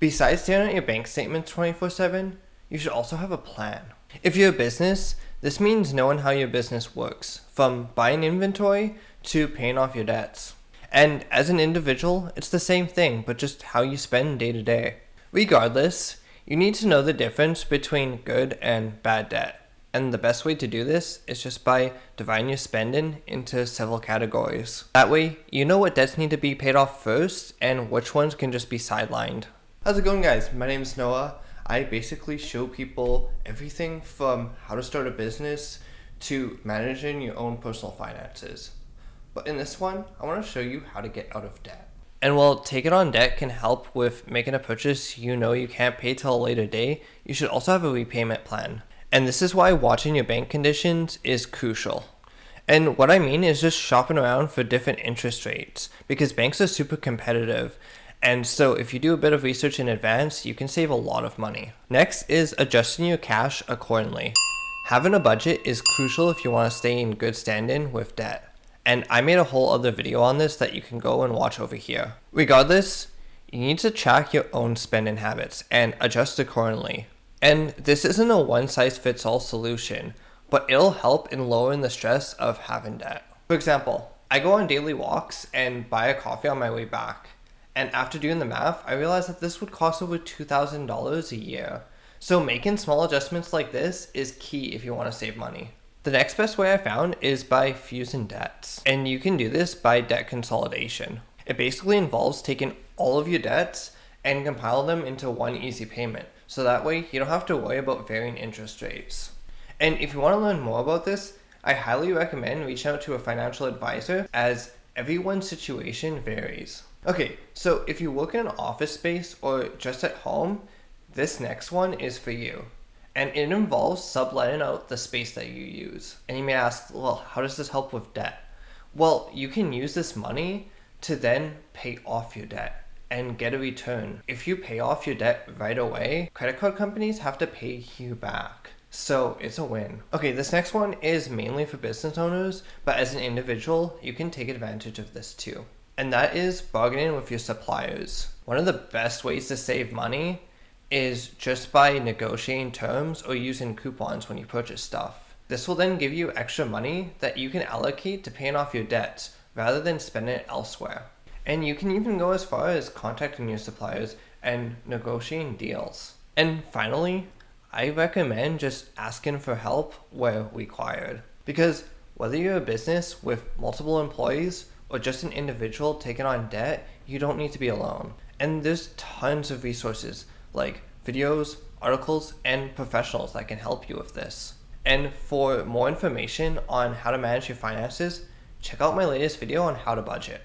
Besides staring at your bank statements 24/7, you should also have a plan. If you're a business, this means knowing how your business works, from buying inventory to paying off your debts. And as an individual, it's the same thing, but just how you spend day to day. Regardless, you need to know the difference between good and bad debt. And the best way to do this is just by dividing your spending into several categories. That way, you know what debts need to be paid off first and which ones can just be sidelined. How's it going, guys? My name is Noah. I basically show people everything from how to start a business to managing your own personal finances. But in this one, I want to show you how to get out of debt. And while taking on debt can help with making a purchase you know you can't pay till a later day, you should also have a repayment plan. And this is why watching your bank conditions is crucial. And what I mean is just shopping around for different interest rates, because banks are super competitive. And so if you do a bit of research in advance, you can save a lot of money. Next is adjusting your cash accordingly. Having a budget is crucial if you want to stay in good standing with debt. And I made a whole other video on this that you can go and watch over here. Regardless, you need to track your own spending habits and adjust accordingly. And this isn't a one-size-fits-all solution, but it'll help in lowering the stress of having debt. For example, I go on daily walks and buy a coffee on my way back. And after doing the math, I realized that this would cost over $2,000 a year. So making small adjustments like this is key if you want to save money. The next best way I found is by fusing debts. And you can do this by debt consolidation. It basically involves taking all of your debts and compile them into one easy payment. So that way you don't have to worry about varying interest rates. And if you want to learn more about this, I highly recommend reaching out to a financial advisor, as everyone's situation varies. Okay, so if you work in an office space or just at home, this next one is for you. And it involves subletting out the space that you use. And you may ask, well, how does this help with debt? Well, you can use this money to then pay off your debt and get a return. If you pay off your debt right away, credit card companies have to pay you back. So it's a win. Okay, this next one is mainly for business owners, but as an individual, you can take advantage of this too. And that is bargaining with your suppliers. One of the best ways to save money is just by negotiating terms or using coupons when you purchase stuff. This will then give you extra money that you can allocate to paying off your debts rather than spending it elsewhere. And you can even go as far as contacting your suppliers and negotiating deals. And finally, I recommend just asking for help where required. Because whether you're a business with multiple employees or just an individual taking on debt, you don't need to be alone. And there's tons of resources like videos, articles, and professionals that can help you with this. And for more information on how to manage your finances, check out my latest video on how to budget.